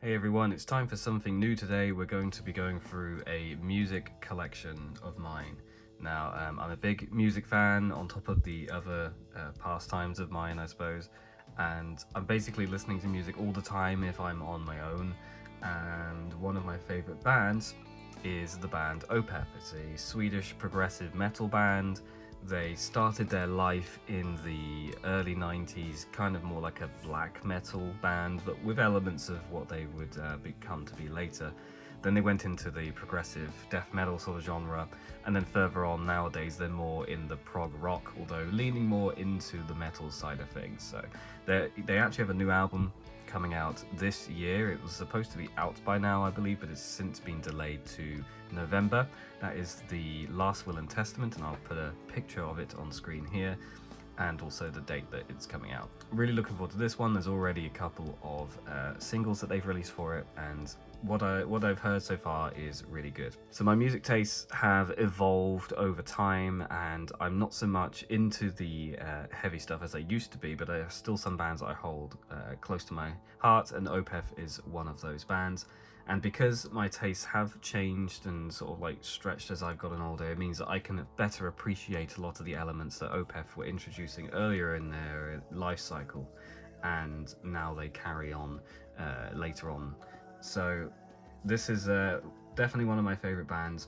Hey everyone, it's time for something new today. We're going to be going through a music collection of mine. Now, I'm a big music fan on top of the other pastimes of mine, I suppose, and I'm basically listening to music all the time if I'm on my own, and one of my favourite bands is the band Opeth. It's a Swedish progressive metal band. They started their life in the early 90s, kind of more like a black metal band, but with elements of what they would become to be later. Then they went into the progressive death metal sort of genre, and then further on nowadays they're more in the prog rock, although leaning more into the metal side of things. So they actually have a new album coming out this year. It was supposed to be out by now, I believe, but it's since been delayed to November. That is The Last Will and Testament, and I'll put a picture of it on screen here, and also the date that it's coming out. Really looking forward to this one. There's already a couple of singles that they've released for it, and what I've heard so far is really good. So my music tastes have evolved over time, and I'm not so much into the heavy stuff as I used to be, but there are still some bands that I hold close to my heart, and Opeth is one of those bands. And because my tastes have changed and sort of like stretched as I've gotten older, it means that I can better appreciate a lot of the elements that Opeth were introducing earlier in their life cycle, and now they carry on later on. So this is definitely one of my favourite bands,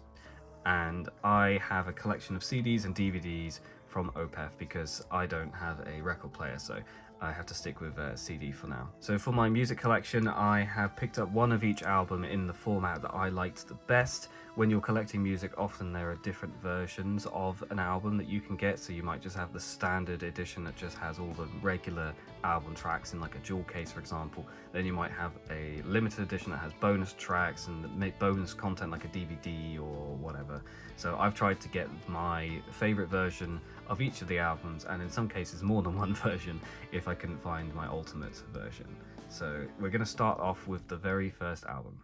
and I have a collection of CDs and DVDs from Opeth because I don't have a record player, so I have to stick with CD for now. So for my music collection, I have picked up one of each album in the format that I liked the best. When you're collecting music, often there are different versions of an album that you can get, so you might just have the standard edition that just has all the regular album tracks in like a jewel case, for example. Then you might have a limited edition that has bonus tracks and bonus content like a DVD or whatever. So I've tried to get my favourite version of each of the albums, and in some cases more than one version if I couldn't find my ultimate version. So we're going to start off with the very first album.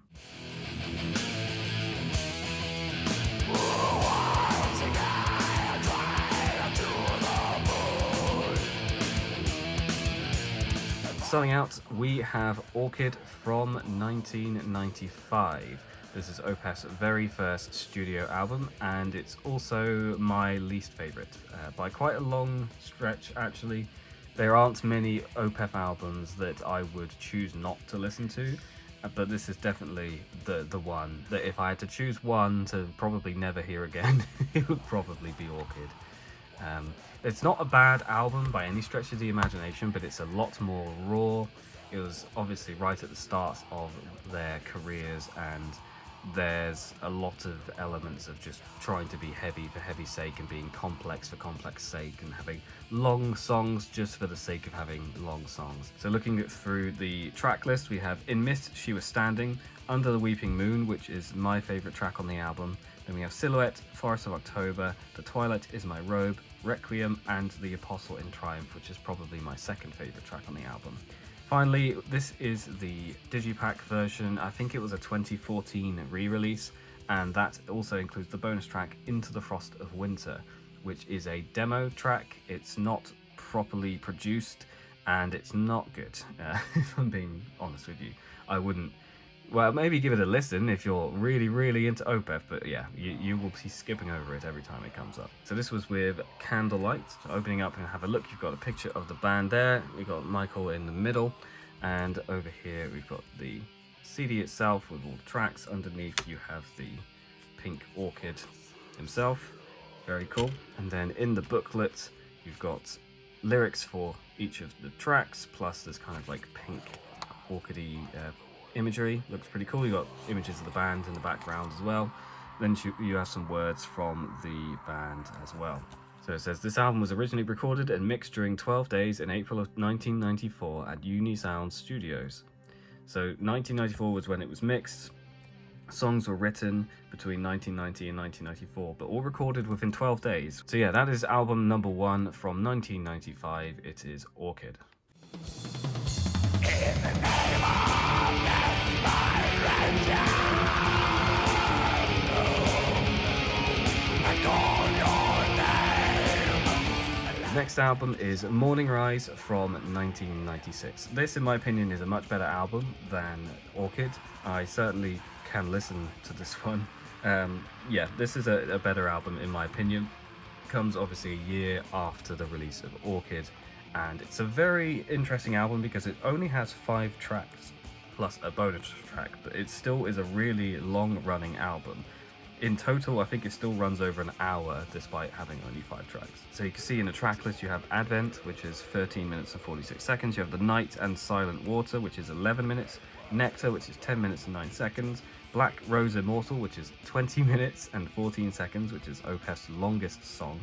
Starting out, we have Orchid from 1995. This is Opeth's very first studio album, and it's also my least favourite, by quite a long stretch actually. There aren't many Opeth albums that I would choose not to listen to, but this is definitely the one that if I had to choose one to probably never hear again, it would probably be Orchid. It's not a bad album by any stretch of the imagination, but it's a lot more raw. It was obviously right at the start of their careers, and there's a lot of elements of just trying to be heavy for heavy's sake and being complex for complex sake and having long songs just for the sake of having long songs. So looking through the track list, we have In Mist, She Was Standing, Under the Weeping Moon, which is my favourite track on the album. Then we have Silhouette, Forest of October, The Twilight Is My Robe, Requiem, and The Apostle in Triumph, which is probably my second favourite track on the album. Finally, this is the Digipack version. I think it was a 2014 re-release, and that also includes the bonus track Into the Frost of Winter, which is a demo track. It's not properly produced, and it's not good, if I'm being honest with you. I wouldn't, well, maybe give it a listen if you're really, really into Opeth, but yeah, you will be skipping over it every time it comes up. So this was with Candlelight. So opening up and have a look, you've got a picture of the band there. We've got Michael in the middle, and over here we've got the CD itself with all the tracks. Underneath you have the pink Orchid himself. Very cool. And then in the booklet you've got lyrics for each of the tracks, plus there's kind of like pink orchidy imagery. Looks pretty cool. You got images of the band in the background as well. Then you have some words from the band as well. So it says, this album was originally recorded and mixed during 12 days in April of 1994 at Unisound Studios. So 1994 was when it was mixed. Songs were written between 1990 and 1994, but all recorded within 12 days. So yeah, that is album number 1 from 1995. It is Orchid. In the name of desperation, I call your name. next album is Morningrise from 1996. This, in my opinion, is a much better album than Orchid. I certainly can listen to this one. Yeah, this is a better album in my opinion. Comes obviously a year after the release of Orchid, and it's a very interesting album because it only has 5 tracks plus a bonus track, but it still is a really long-running album. In total, I think it still runs over an hour despite having only 5 tracks. So you can see in the track list you have Advent, which is 13 minutes and 46 seconds. You have The Night and Silent Water, which is 11 minutes. Nectar, which is 10 minutes and 9 seconds. Black Rose Immortal, which is 20 minutes and 14 seconds, which is Opeth's longest song.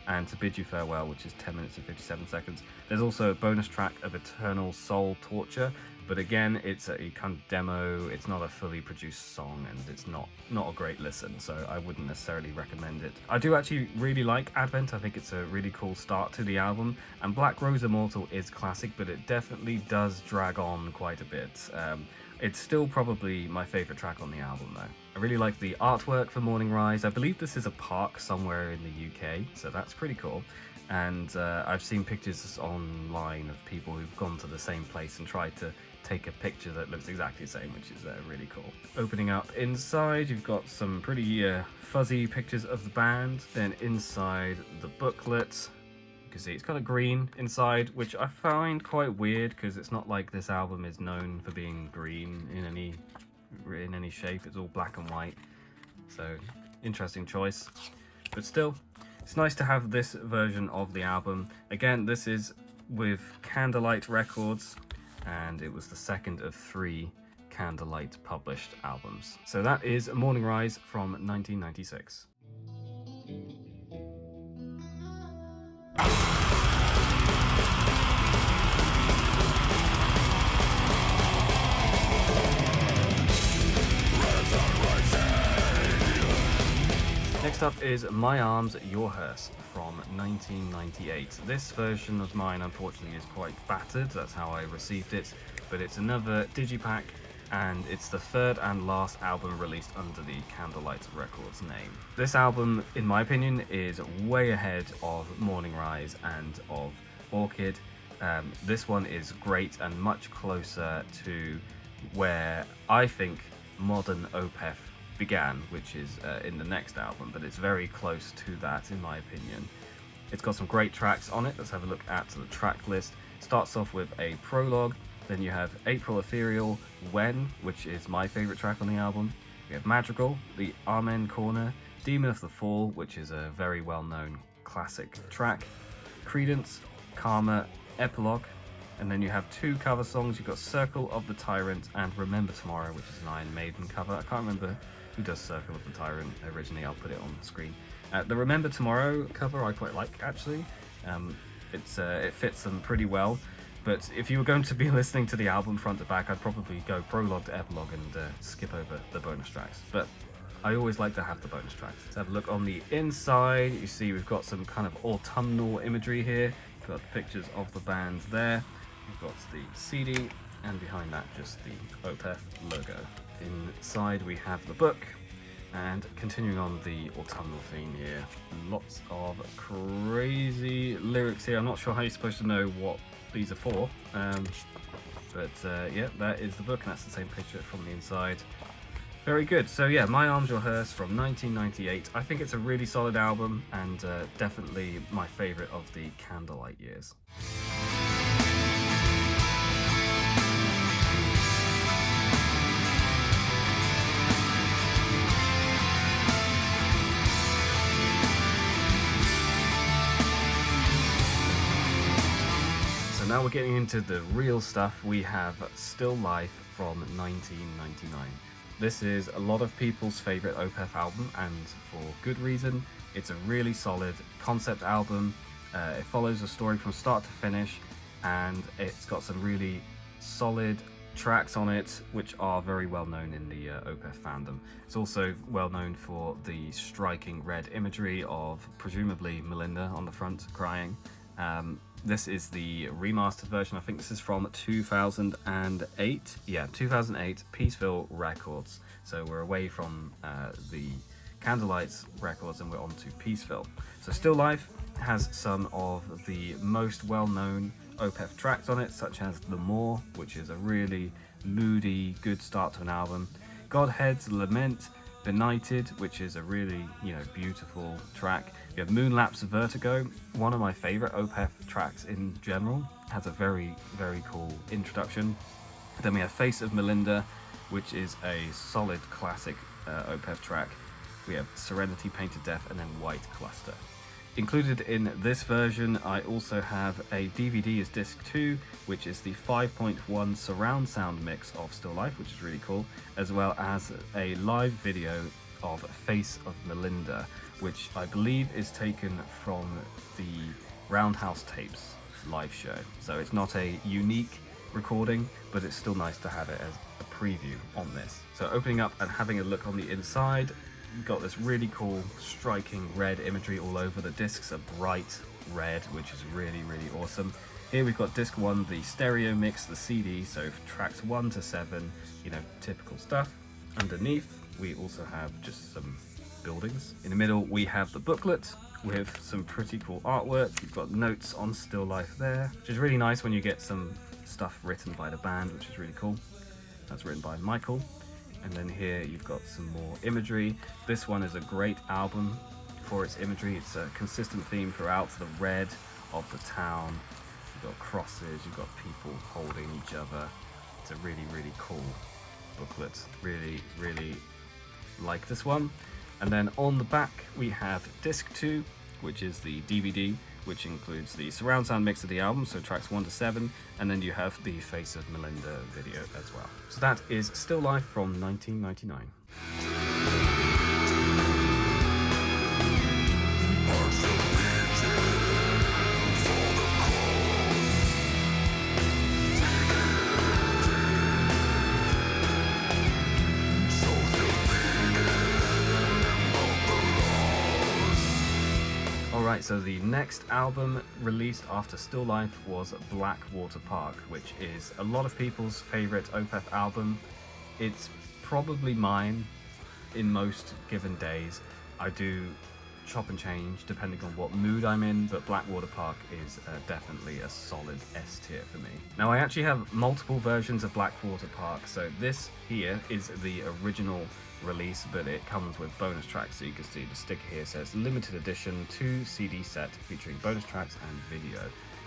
And To Bid You Farewell, which is 10 minutes and 57 seconds. There's also a bonus track of Eternal Soul Torture, but again, it's a kind of demo, it's not a fully produced song, and it's not a great listen, so I wouldn't necessarily recommend it. I do actually really like Advent. I think it's a really cool start to the album, and Black Rose Immortal is classic, but it definitely does drag on quite a bit. It's still probably my favourite track on the album though. I really like the artwork for Morningrise. I believe this is a park somewhere in the UK, so that's pretty cool. And I've seen pictures online of people who've gone to the same place and tried to take a picture that looks exactly the same, which is really cool. Opening up inside, you've got some pretty fuzzy pictures of the band. Then inside the booklet, you can see it's kind of green inside, which I find quite weird because it's not like this album is known for being green in any shape. It's all black and white, so interesting choice. But still, it's nice to have this version of the album. Again, this is with Candlelight Records, and it was the second of 3 Candlelight published albums. So that is Morningrise from 1996. Next up is My Arms, Your Hearse from 1998. This version of mine, unfortunately, is quite battered. That's how I received it. But it's another digipack, and it's the 3rd and last album released under the Candlelight Records name. This album, in my opinion, is way ahead of Morningrise and of Orchid. This one is great and much closer to where I think modern Opeth began, which is in the next album, but it's very close to that in my opinion. It's got some great tracks on it. Let's have a look at the track list. Starts off with a prologue, then you have April Ethereal, When, which is my favourite track on the album. We have Madrigal, the Amen Corner, Demon of the Fall, which is a very well-known classic track, Credence, Karma, Epilogue, and then you have 2 cover songs. You've got Circle of the Tyrant and Remember Tomorrow, which is an Iron Maiden cover. I can't remember who does Circle of the Tyrant originally. I'll put it on the screen. The Remember Tomorrow cover I quite like, actually. It fits them pretty well. But if you were going to be listening to the album front to back, I'd probably go prologue to epilogue and skip over the bonus tracks. But I always like to have the bonus tracks. Let's have a look on the inside. You see we've got some kind of autumnal imagery here. We've got pictures of the band there. We've got the CD, and behind that just the Opeth logo. Inside we have the book, and continuing on the autumnal theme here, lots of crazy lyrics here. I'm not sure how you're supposed to know what these are for, but yeah, that is the book, and that's the same picture from the inside. Very good. So yeah, My Arms, Your Hearse from 1998. I think it's a really solid album, and definitely my favourite of the Candlelight years. Now we're getting into the real stuff. We have Still Life from 1999. This is a lot of people's favourite Opeth album, and for good reason. It's a really solid concept album. It follows a story from start to finish, and it's got some really solid tracks on it, which are very well known in the Opeth fandom. It's also well known for the striking red imagery of presumably Melinda on the front crying. This is the remastered version. I think this is from 2008. Yeah, 2008, Peaceville Records. So we're away from the Candlelight's records and we're on to Peaceville. So Still Life, has some of the most well-known Opeth tracks on it, such as The More, which is a really moody, good start to an album. Godhead's Lament, Benighted, which is a really, beautiful track. You have Moonlapse Vertigo, one of my favorite Opeth tracks in general. Has a very, very cool introduction. Then we have Face of Melinda, which is a solid classic Opeth track. We have Serenity, Painted Death, and then White Cluster. Included in this version, I also have a DVD as disc 2, which is the 5.1 surround sound mix of Still Life, which is really cool, as well as a live video of Face of Melinda, which I believe is taken from the Roundhouse Tapes live show. So it's not a unique recording, but it's still nice to have it as a preview on this. So opening up and having a look on the inside, you've got this really cool striking red imagery all over. The discs are bright red, which is really, really awesome. Here we've got disc 1, the stereo mix, the CD, so tracks 1 to 7, typical stuff. Underneath we also have just some buildings. In the middle we have the booklet with some pretty cool artwork. You've got notes on Still Life there, which is really nice when you get some stuff written by the band, which is really cool. That's written by Michael. And then here you've got some more imagery. This one is a great album for its imagery. It's a consistent theme throughout, the red of the town. You've got crosses, you've got people holding each other. It's a really, really cool booklet. Really, really like this one. And then on the back we have disc 2, which is the DVD, which includes the surround sound mix of the album, so tracks 1 to 7, and then you have the Face of Melinda video as well. So that is Still Life from 1999. Alright, so the next album released after Still Life was Blackwater Park, which is a lot of people's favourite Opeth album. It's probably mine in most given days. I do chop and change depending on what mood I'm in, but Blackwater Park is definitely a solid S tier for me. Now I actually have multiple versions of Blackwater Park, so this here is the original release, but it comes with bonus tracks. So you can see the sticker here says limited edition 2 CD set featuring bonus tracks and video.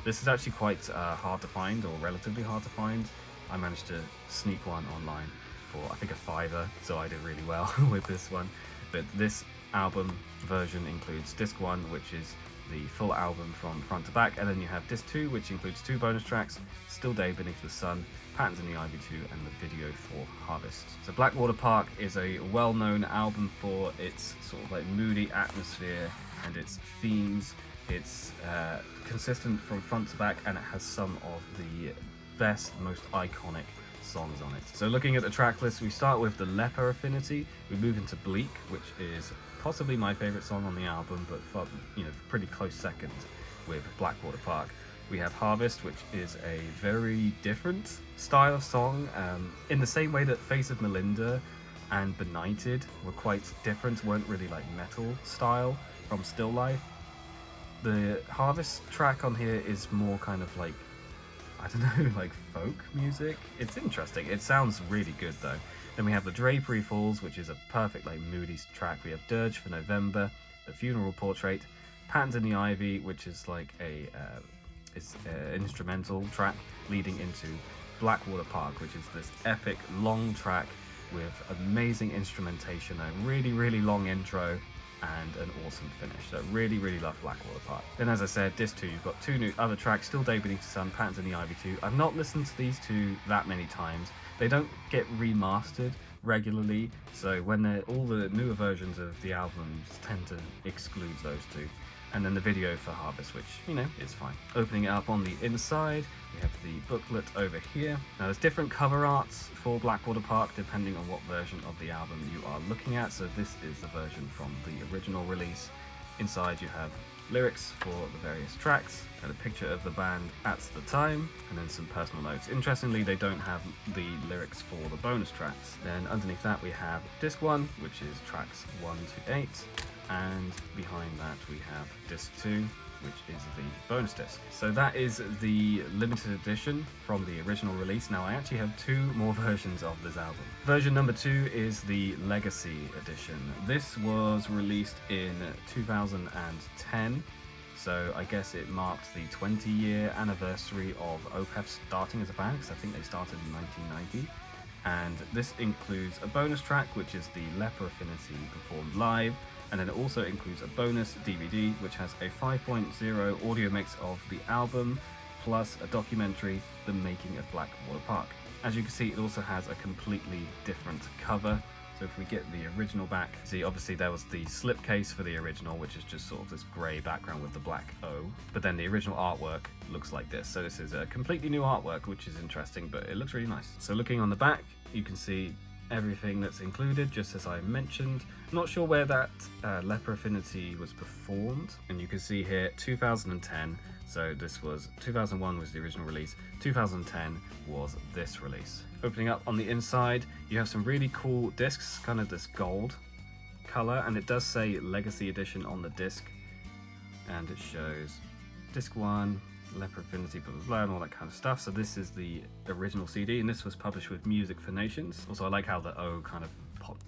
This is actually quite hard to find, or relatively hard to find. I managed to sneak one online for I think $5, so I did really well with this one. But this album version includes disc 1, which is the full album from front to back, and then you have disc 2, which includes 2 bonus tracks, Still Day Beneath the Sun, Patterns in the Ivy 2, and the video for Harvest. So Blackwater Park is a well-known album for its sort of like moody atmosphere and its themes. It's consistent from front to back, and it has some of the best, most iconic songs on it. So looking at the track list, we start with The Leper Affinity, we move into Bleak, which is possibly my favourite song on the album, but for, pretty close second with Blackwater Park. We have Harvest, which is a very different style of song, in the same way that Face of Melinda and Benighted were quite different, weren't really like metal style from Still Life. The Harvest track on here is more kind of like, I don't know, like folk music. It's interesting. It sounds really good though. Then we have The Drapery Falls, which is a perfect like moody track. We have Dirge for November, The Funeral Portrait, Patterns in the Ivy, which is like it's an instrumental track leading into Blackwater Park, which is this epic long track with amazing instrumentation, a really, really long intro, and an awesome finish. So really, really love Blackwater Park. Then as I said, disc 2, you've got 2 new other tracks, Still Day Beneath the Sun, Patterns in the Ivy 2. I've not listened to these 2 that many times. They don't get remastered regularly, so when all the newer versions of the albums tend to exclude those 2. And then the video for Harvest, which, is fine. Opening it up on the inside, we have the booklet over here. Now there's different cover arts for Blackwater Park depending on what version of the album you are looking at. So this is the version from the original release. Inside you have lyrics for the various tracks, and a picture of the band at the time, and then some personal notes. Interestingly, they don't have the lyrics for the bonus tracks. Then underneath that we have disc 1, which is tracks 1 to 8. And behind that we have disc 2, which is the bonus disc. So that is the limited edition from the original release. Now I actually have two more versions of this album. Version number 2 is the Legacy edition. This was released in 2010. So I guess it marked the 20-year anniversary of Opeth starting as a band, because I think they started in 1990. And this includes a bonus track, which is the Leper Affinity performed live, and then it also includes a bonus DVD, which has a 5.0 audio mix of the album, plus a documentary, The Making of Blackwater Park. As you can see, it also has a completely different cover. So if we get the original back, see obviously there was the slipcase for the original, which is just sort of this grey background with the black O, but then the original artwork looks like this. So this is a completely new artwork, which is interesting, but it looks really nice. So looking on the back, you can see everything that's included, just as I mentioned. Not sure where that Leper Affinity was performed, and you can see here 2010. So this was 2001 was the original release, 2010 was this release. Opening up on the inside, you have some really cool discs, kind of this gold color, and it does say Legacy Edition on the disc, and it shows disc 1, Leper Affinity, blah blah blah, and all that kind of stuff. So this is the original CD, and this was published with Music for Nations. Also, I like how the O kind of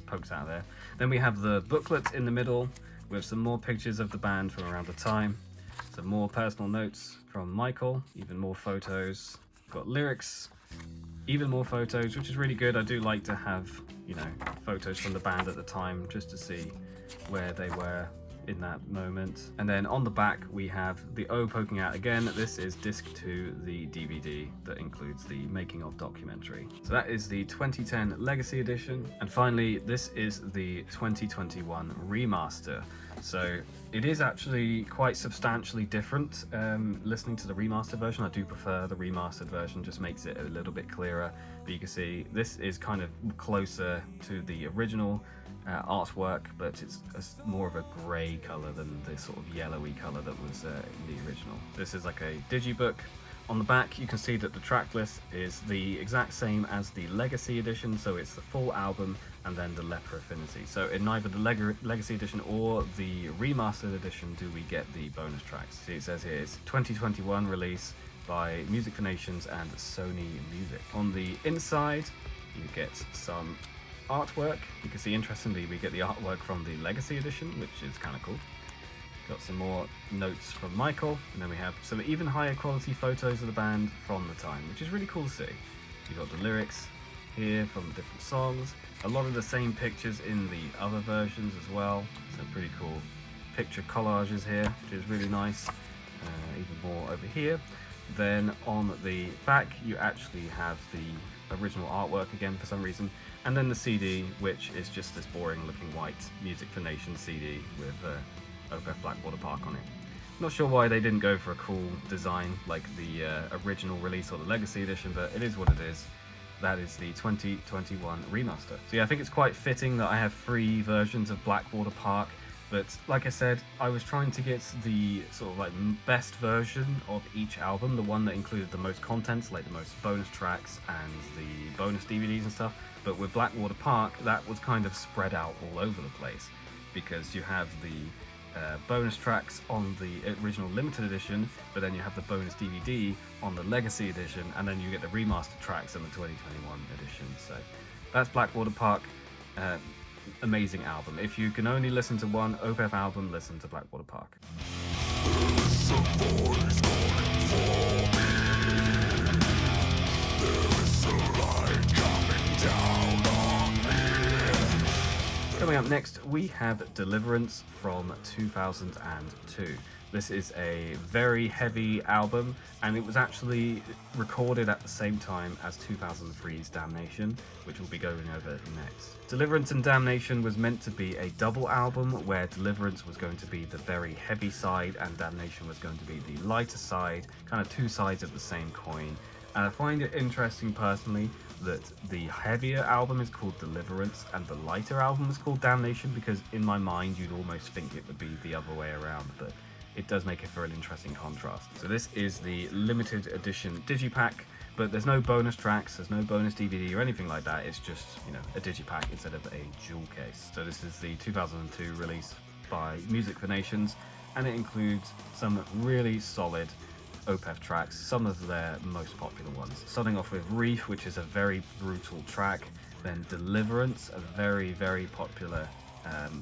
pokes out there. Then we have the booklet in the middle with some more pictures of the band from around the time, some more personal notes from Michael, even more photos. We've got lyrics, even more photos, which is really good. I do like to have, you know, photos from the band at the time, just to see where they were in that moment. And then on the back we have the O poking out again. This is disc 2, the DVD that includes the making of documentary. So that is the 2010 Legacy Edition. And finally, this is the 2021 remaster. So it is actually quite substantially different. Listening to the remastered version, I do prefer the remastered version, just makes it a little bit clearer. But you can see this is kind of closer to the original artwork, but it's more of a grey colour than the sort of yellowy colour that was in the original. This is like a digibook. On the back you can see that the track list is the exact same as the Legacy Edition, so it's the full album and then the Leper Affinity. So in neither the Legacy Edition or the Remastered Edition do we get the bonus tracks. See, it says here it's 2021 release by Music for Nations and Sony Music. On the inside you get some artwork. You can see, interestingly, we get the artwork from the Legacy Edition, which is kind of cool. Got some more notes from Michael, and then we have some even higher quality photos of the band from the time, which is really cool to see. You've got the lyrics here from the different songs, a lot of the same pictures in the other versions as well. Some pretty cool picture collages here, which is really nice. Even more over here. Then on the back you actually have the original artwork again for some reason, and then the CD, which is just this boring looking white Music for Nations CD with Opeth Blackwater Park on it. Not sure why they didn't go for a cool design like the original release or the Legacy Edition, but it is what it is. That is the 2021 remaster. So yeah, I think it's quite fitting that I have 3 versions of Blackwater Park. But like I said, I was trying to get the sort of like best version of each album, the one that included the most contents, like the most bonus tracks and the bonus DVDs and stuff. But with Blackwater Park, that was kind of spread out all over the place, because you have the bonus tracks on the original limited edition, but then you have the bonus DVD on the Legacy Edition, and then you get the remastered tracks on the 2021 edition. So that's Blackwater Park. Amazing album. If you can only listen to one Opeth album, listen to Blackwater Park. Coming up next, we have Deliverance from 2002. This is a very heavy album, and it was actually recorded at the same time as 2003's Damnation, which we'll be going over next. Deliverance and Damnation was meant to be a double album, where Deliverance was going to be the very heavy side and Damnation was going to be the lighter side, kind of two sides of the same coin. And I find it interesting personally that the heavier album is called Deliverance and the lighter album is called Damnation, because in my mind you'd almost think it would be the other way around, but it does make it for an interesting contrast. So this is the limited edition digipack, but there's no bonus tracks, there's no bonus DVD or anything like that. It's just, you know, a digipack instead of a jewel case. So this is the 2002 release by Music for Nations. and it includes some really solid Opeth tracks, some of their most popular ones. Starting off with Reef, which is a very brutal track, then Deliverance, a very, very popular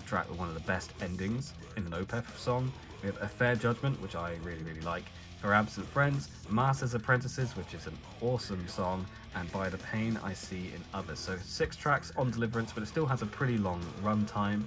track with one of the best endings in an Opeth song. We have A Fair Judgment, which I really, really like. For Absent Friends, Master's Apprentices, which is an awesome song, and By the Pain I See in Others. So 6 tracks on Deliverance, but it still has a pretty long run time,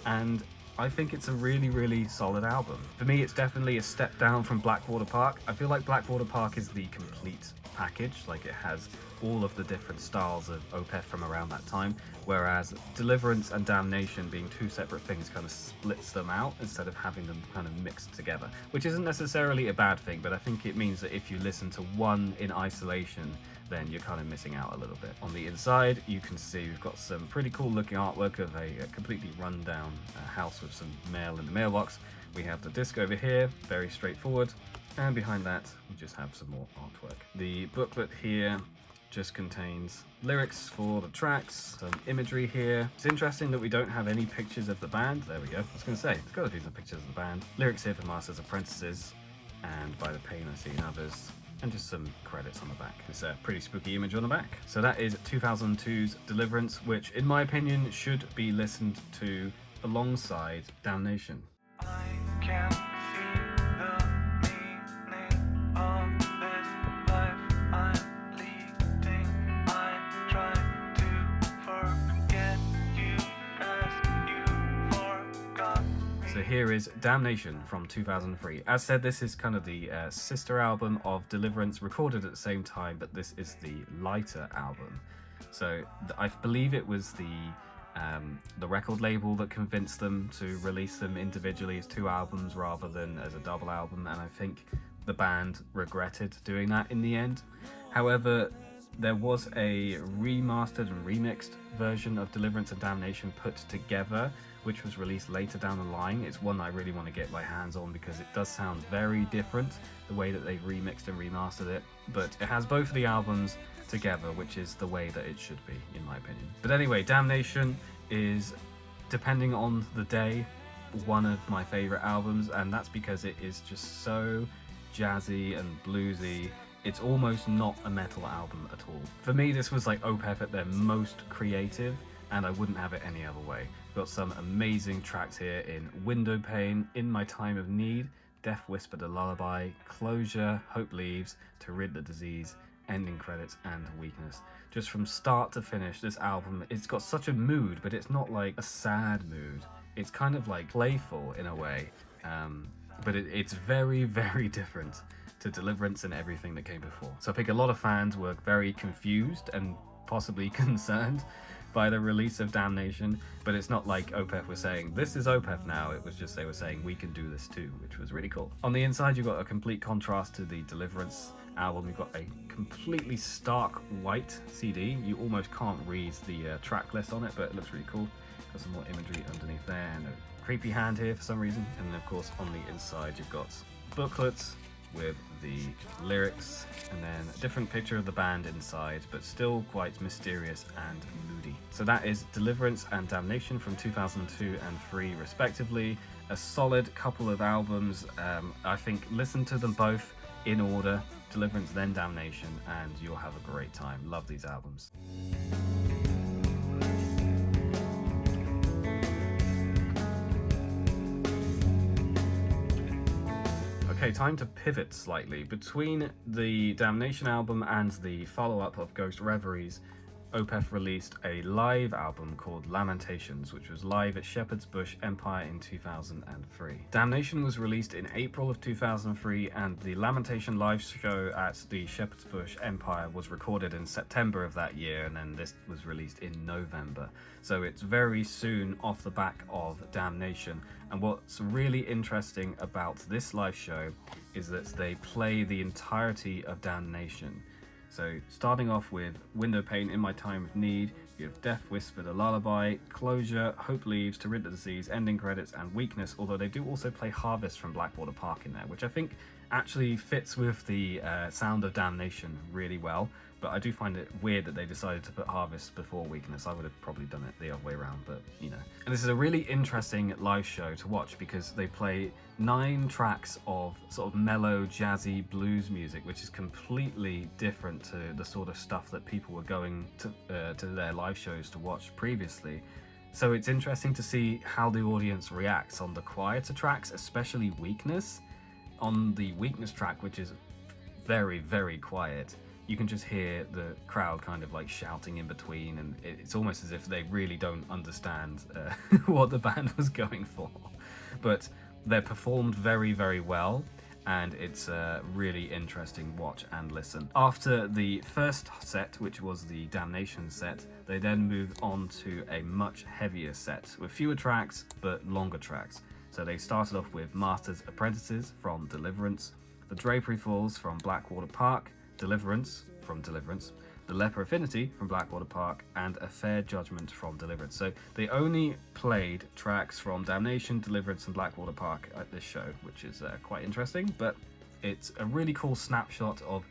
and I think it's a really, really solid album. For me, it's definitely a step down from Blackwater Park. I feel like Blackwater Park is the complete package, like it has all of the different styles of Opeth from around that time, whereas Deliverance and Damnation, being 2 separate things, kind of splits them out instead of having them kind of mixed together, which isn't necessarily a bad thing, but I think it means that if you listen to one in isolation, then you're kind of missing out a little bit. On the inside, you can see we've got some pretty cool looking artwork of a completely run down house with some mail in the mailbox. We have the disc over here, very straightforward, and behind that we just have some more artwork. The booklet here just contains lyrics for the tracks, some imagery here. It's interesting that we don't have any pictures of the band. There we go. I was going to say, there's got to be some pictures of the band. Lyrics here for Master's Apprentices and By the Pain I See in Others, and just some credits on the back. It's a pretty spooky image on the back. So that is 2002's Deliverance, which in my opinion should be listened to alongside Damnation. I can see the meaning of this life I'm leading. I try to forget you as you forgot. So here is Damnation from 2003. As said, this is kind of the sister album of Deliverance, recorded at the same time, but this is the lighter album. So I believe it was the record label that convinced them to release them individually as 2 albums rather than as a double album, and I think the band regretted doing that in the end. However, there was a remastered and remixed version of Deliverance and Damnation put together, which was released later down the line. It's one that I really want to get my hands on because it does sound very different, the way that they've remixed and remastered it, but it has both of the albums together, which is the way that it should be, in my opinion. But anyway, Damnation is, depending on the day, one of my favorite albums, and that's because it is just so jazzy and bluesy. It's almost not a metal album at all. For me, this was like Opeth at their most creative, and I wouldn't have it any other way. We've got some amazing tracks here in Window Pane, In My Time of Need, Death Whispered a Lullaby, Closure, Hope Leaves, To Rid the Disease, Ending Credits, and Weakness. Just from start to finish, this album, it's got such a mood, but it's not like a sad mood. It's kind of like playful in a way, but it's very, very different to Deliverance and everything that came before. So I think a lot of fans were very confused and possibly concerned by the release of Damnation, but it's not like Opeth was saying, this is Opeth now. It was just they were saying, we can do this too, which was really cool. On the inside, you've got a complete contrast to the Deliverance album. You've got a completely stark white CD. You almost can't read the track list on it, but it looks really cool. Got some more imagery underneath there, and a creepy hand here for some reason. And then of course on the inside you've got booklets with the lyrics, and then a different picture of the band inside, but still quite mysterious and moody. So that is Deliverance and Damnation from 2002 and 3 respectively. A solid couple of albums. I think listen to them both in order, Deliverance then Damnation, and you'll have a great time. Love these albums. Okay, time to pivot slightly. Between the Damnation album and the follow-up of Ghost Reveries, Opeth released a live album called Lamentations, which was live at Shepherd's Bush Empire in 2003. Damnation was released in April of 2003, and the Lamentation live show at the Shepherd's Bush Empire was recorded in September of that year, and then this was released in November. So it's very soon off the back of Damnation. And what's really interesting about this live show is that they play the entirety of Damnation. So starting off with Window Pane, In My Time of Need, you have Death Whispered a Lullaby, Closure, Hope Leaves, To Rid the Disease, Ending Credits, and Weakness, although they do also play Harvest from Blackwater Park in there, which I think actually fits with the sound of Damnation really well. But I do find it weird that they decided to put Harvest before Weakness. I would have probably done it the other way around, but you know. And this is a really interesting live show to watch because they play 9 tracks of sort of mellow, jazzy blues music, which is completely different to the sort of stuff that people were going to their live shows to watch previously. So it's interesting to see how the audience reacts on the quieter tracks, especially Weakness. On the Weakness track, which is very, very quiet, you can just hear the crowd kind of like shouting in between, and it's almost as if they really don't understand what the band was going for. But they're performed very, very well, and it's a really interesting watch and listen. After the first set, which was the Damnation set, they then moved on to a much heavier set with fewer tracks but longer tracks. So they started off with Master's Apprentices from Deliverance, The Drapery Falls from Blackwater Park, Deliverance from Deliverance, The Leper Affinity from Blackwater Park, and A Fair Judgment from Deliverance. So they only played tracks from Damnation, Deliverance, and Blackwater Park at this show, which is quite interesting, but it's a really cool snapshot of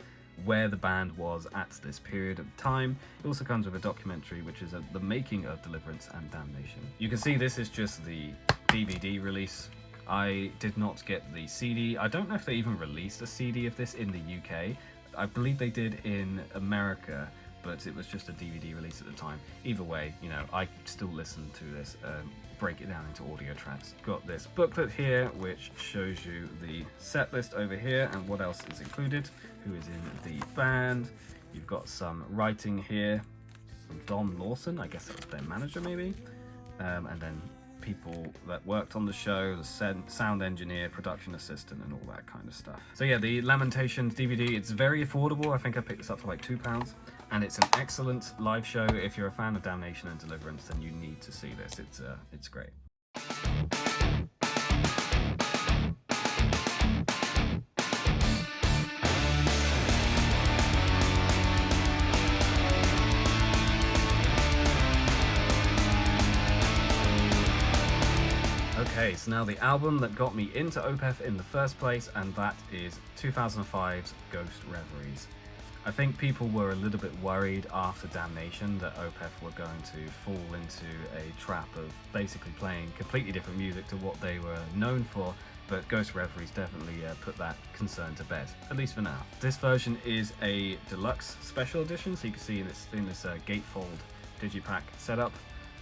where the band was at this period of time. It also comes with a documentary, which is the making of Deliverance and Damnation. You can see this is just the DVD release. I did not get the CD. I don't know if they even released a CD of this in the UK. I believe they did in America, but it was just a DVD release at the time. Either way, you know, I still listen to this, break it down into audio tracks. Got this booklet here, which shows you the set list over here and what else is included, who is in the band. You've got some writing here from Don Lawson, I guess that was their manager maybe, and then people that worked on the show, the sound engineer, production assistant, and all that kind of stuff. So yeah, the Lamentations DVD, it's very affordable. I think I picked this up for like £2, and it's an excellent live show. If you're a fan of Damnation and Deliverance, then you need to see this. It's great. Okay, so now the album that got me into Opeth in the first place, and that is 2005's Ghost Reveries. I think people were a little bit worried after Damnation that Opeth were going to fall into a trap of basically playing completely different music to what they were known for, but Ghost Reveries definitely put that concern to bed, at least for now. This version is a deluxe special edition, so you can see in this gatefold digipack setup,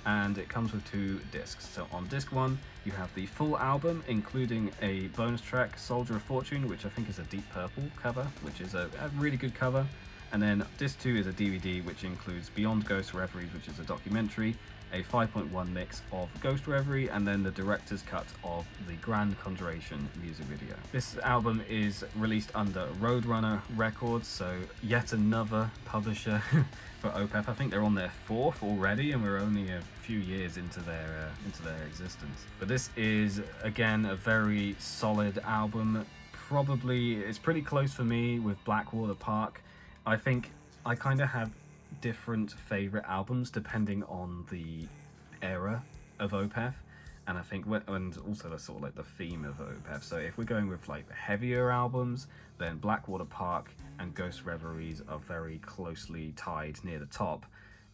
and it comes with 2 discs. So on disc 1 you have the full album, including a bonus track, Soldier of Fortune, which I think is a deep purple cover, which is a really good cover. And then disc 2 is a DVD which includes Beyond Ghost Reveries, which is a documentary, a 5.1 mix of Ghost Reverie, and then the director's cut of the Grand Conjuration music video. This album is released under Roadrunner Records, so yet another publisher for Opeth. I think they're on their 4th already, and we're only a few years into their existence. But this is again a very solid album. Probably it's pretty close for me with Blackwater Park. I think I kind of have different favorite albums depending on the era of Opeth, and I think and also the sort of like the theme of Opeth. So if we're going with like heavier albums, then Blackwater Park and Ghost Reveries are very closely tied near the top.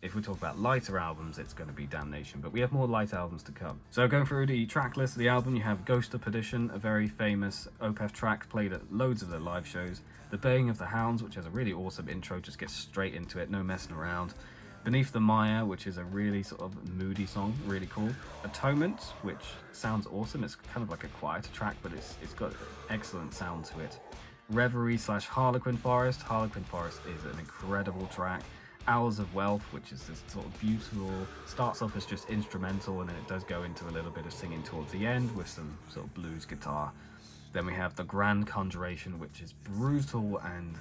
If we talk about lighter albums, it's going to be Damnation, but we have more light albums to come. So going through the track list of the album, you have Ghost of Perdition, a very famous Opeth track played at loads of their live shows. The Baying of the Hounds, which has a really awesome intro, just gets straight into it, no messing around. Beneath the Mire, which is a really sort of moody song, really cool. Atonement, which sounds awesome. It's kind of like a quieter track, but it's got excellent sound to it. Reverie / Harlequin Forest. Harlequin Forest is an incredible track. Hours of Wealth, which is this sort of beautiful, starts off as just instrumental, and then it does go into a little bit of singing towards the end with some sort of blues guitar. Then we have The Grand Conjuration, which is brutal and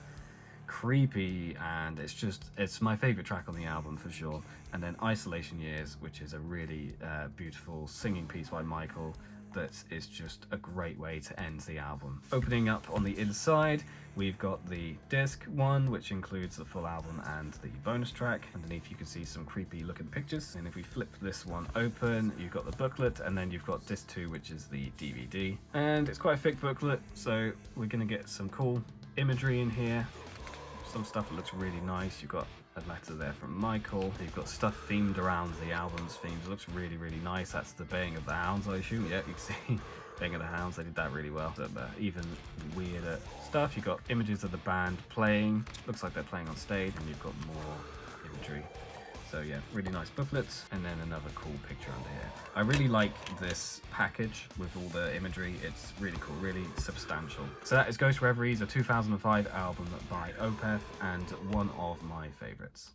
creepy, and it's my favorite track on the album for sure. And then Isolation Years, which is a really beautiful singing piece by Michael, that is just a great way to end the album. Opening up on the inside, we've got the disc one, which includes the full album and the bonus track. Underneath you can see some creepy looking pictures, and if we flip this one open, you've got the booklet, and then you've got disc 2, which is the DVD. And it's quite a thick booklet, so we're gonna get some cool imagery in here. Some stuff that looks really nice. You've got a letter there from Michael. You've got stuff themed around the album's themes. It looks really, really nice. That's the Baying of the Hounds, I assume. Yeah, you can see Baying of the Hounds. They did that really well. So, even weirder stuff. You've got images of the band playing. Looks like they're playing on stage, and you've got more imagery. So yeah, really nice booklets, and then another cool picture under here. I really like this package with all the imagery. It's really cool, really substantial. So that is Ghost Reveries, a 2005 album by Opeth, and one of my favorites.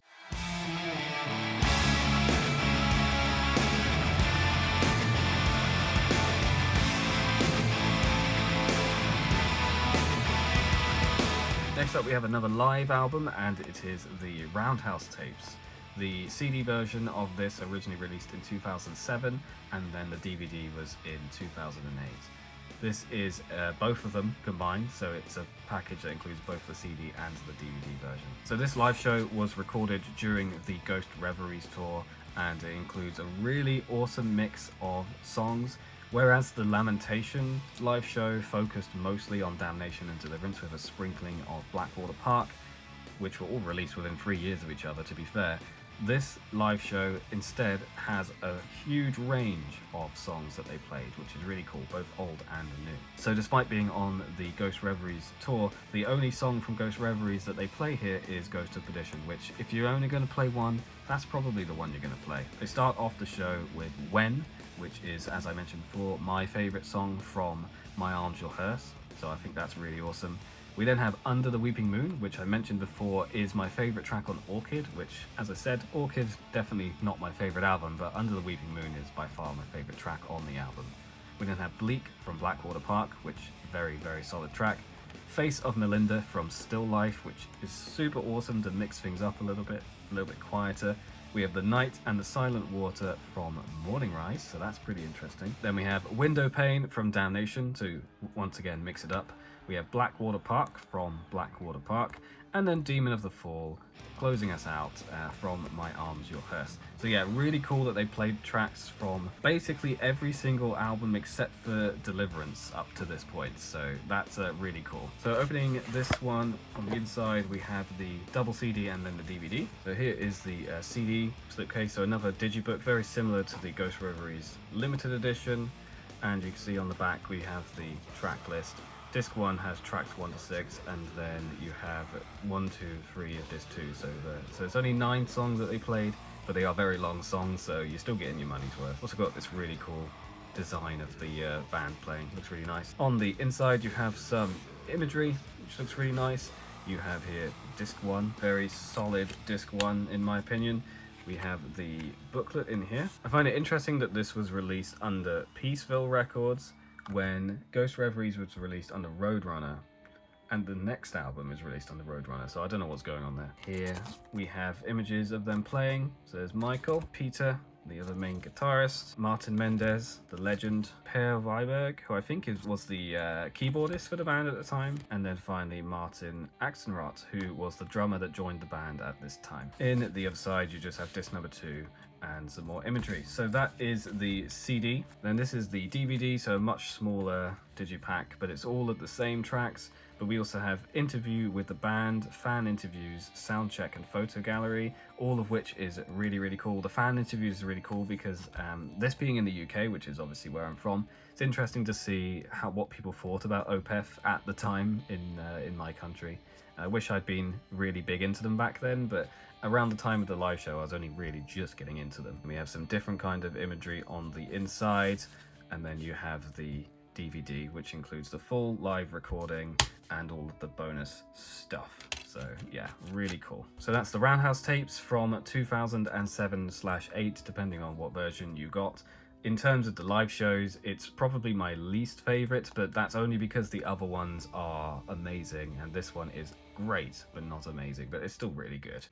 Next up we have another live album, and it is the Roundhouse Tapes. The CD version of this originally released in 2007, and then the DVD was in 2008. This is both of them combined, so it's a package that includes both the CD and the DVD version. So this live show was recorded during the Ghost Reveries tour, and it includes a really awesome mix of songs. Whereas the Lamentation live show focused mostly on Damnation and Deliverance with a sprinkling of Blackwater Park, which were all released within 3 years of each other, to be fair. This live show instead has a huge range of songs that they played, which is really cool, both old and new. So despite being on the Ghost Reveries tour, the only song from Ghost Reveries that they play here is Ghost of Perdition, which if you're only going to play one, that's probably the one you're going to play. They start off the show with When, which is, as I mentioned before, my favourite song from My Arms, Your Hearse, so I think that's really awesome. We then have Under the Weeping Moon, which I mentioned before is my favourite track on Orchid, which, as I said, Orchid's definitely not my favourite album, but Under the Weeping Moon is by far my favourite track on the album. We then have Bleak from Blackwater Park, which very, very solid track. Face of Melinda from Still Life, which is super awesome to mix things up a little bit quieter. We have The Night and the Silent Water from Morningrise, so that's pretty interesting. Then we have Window Pane from Damnation to once again mix it up. We have Blackwater Park from Blackwater Park, and then Demon of the Fall closing us out from My Arms, Your Hearse. So yeah, really cool that they played tracks from basically every single album except for Deliverance up to this point, so that's really cool. So opening this one, on the inside we have the double CD and then the DVD. So here is the CD slipcase, so another digibook very similar to the Ghost Reveries limited edition, and you can see on the back we have the track list. Disc 1 has tracks 1 to 6, and then you have 1, 2, 3 of disc 2. So it's only 9 songs that they played, but they are very long songs, so you're still getting your money's worth. Also got this really cool design of the band playing. Looks really nice. On the inside you have some imagery, which looks really nice. You have here disc 1, very solid disc 1 in my opinion. We have the booklet in here. I find it interesting that this was released under Peaceville Records, when Ghost Reveries was released under Roadrunner, and the next album is released under Roadrunner, so I don't know what's going on there. Here we have images of them playing. So there's Michael, Peter, the other main guitarist, Martin Mendez, the legend, Per Wiberg, who I think was the keyboardist for the band at the time, and then finally Martin Axenrod, who was the drummer that joined the band at this time. In the other side you just have disc number 2 and some more imagery. So that is the CD. Then this is the DVD, so a much smaller digipack, but it's all of the same tracks. But we also have interview with the band, fan interviews, sound check, and photo gallery, all of which is really, really cool. The fan interviews is really cool because this being in the UK, which is obviously where I'm from, it's interesting to see what people thought about Opeth at the time in my country. I wish I'd been really big into them back then, but around the time of the live show I was only really just getting into them. We have some different kind of imagery on the inside, and then you have the DVD, which includes the full live recording and all of the bonus stuff. So yeah, really cool. So that's the Roundhouse Tapes from 2007/8, depending on what version you got. In terms of the live shows, it's probably my least favorite, but that's only because the other ones are amazing, and this one is great, but not amazing, but it's still really good.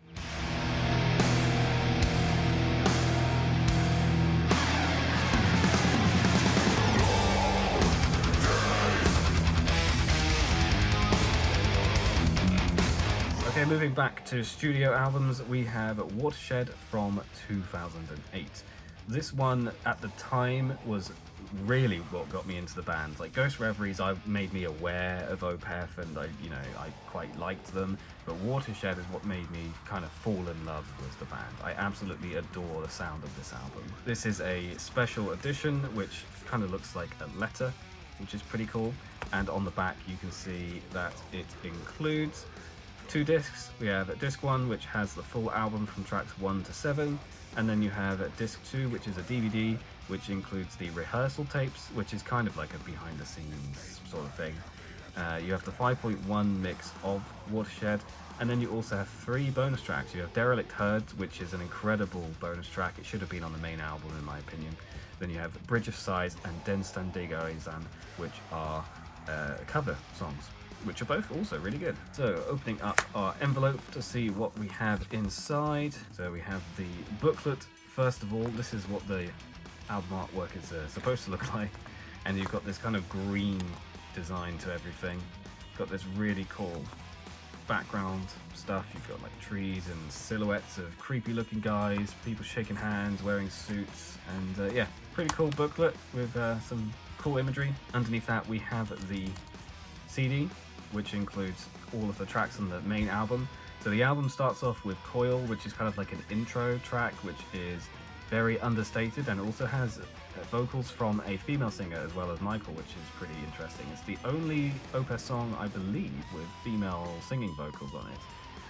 moving back to studio albums, we have Watershed from 2008. This one at the time was really what got me into the band. Like Ghost Reveries, made me aware of Opeth, and I quite liked them. But Watershed is what made me kind of fall in love with the band. I absolutely adore the sound of this album. This is a special edition, which kind of looks like a letter, which is pretty cool. And on the back, you can see that it includes 2 discs. We have disc 1, which has the full album from tracks 1 to 7. And then you have disc 2, which is a DVD, which includes the rehearsal tapes, which is kind of like a behind the scenes sort of thing. You have the 5.1 mix of Watershed, and then you also have 3 bonus tracks. You have Derelict Herds, which is an incredible bonus track. It should have been on the main album in my opinion. Then you have Bridge of Sighs and Den Standigaizan, which are cover songs, which are both also really good. So opening up our envelope to see what we have inside. So we have the booklet. First of all, this is what the album artwork is supposed to look like, and you've got this kind of green design to everything. Got this really cool background stuff. You've got like trees and silhouettes of creepy looking guys, people shaking hands, wearing suits, and yeah, pretty cool booklet with some cool imagery. Underneath that we have the CD, which includes all of the tracks on the main album. So the album starts off with Coil, which is kind of like an intro track, which is very understated, and also has vocals from a female singer as well as Michael, which is pretty interesting. It's the only Opeth song, I believe, with female singing vocals on it.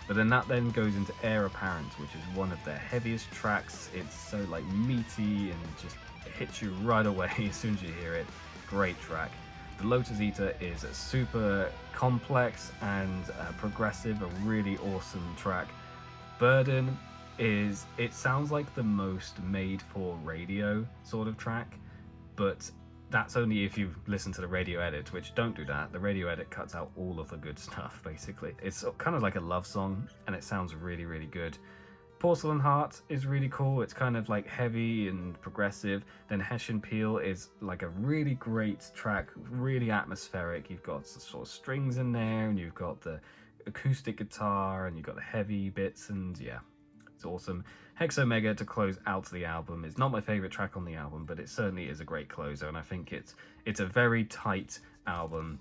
But then that then goes into Air Apparent, which is one of their heaviest tracks. It's so like meaty and just hits you right away as soon as you hear it. Great track. The Lotus Eater is super complex and progressive, a really awesome track. Burden is, it sounds like the most made for radio sort of track, but that's only if you listen to the radio edit, which don't do that. The radio edit cuts out all of the good stuff, basically. It's kind of like a love song, and it sounds really, really good. Porcelain Heart is really cool. It's kind of like heavy and progressive. Then Hessian Peel is like a really great track, really atmospheric. You've got sort of strings in there, and you've got the acoustic guitar, and you've got the heavy bits, and yeah, it's awesome. Hexomega to close out the album is not my favorite track on the album, but it certainly is a great closer, and I think it's a very tight album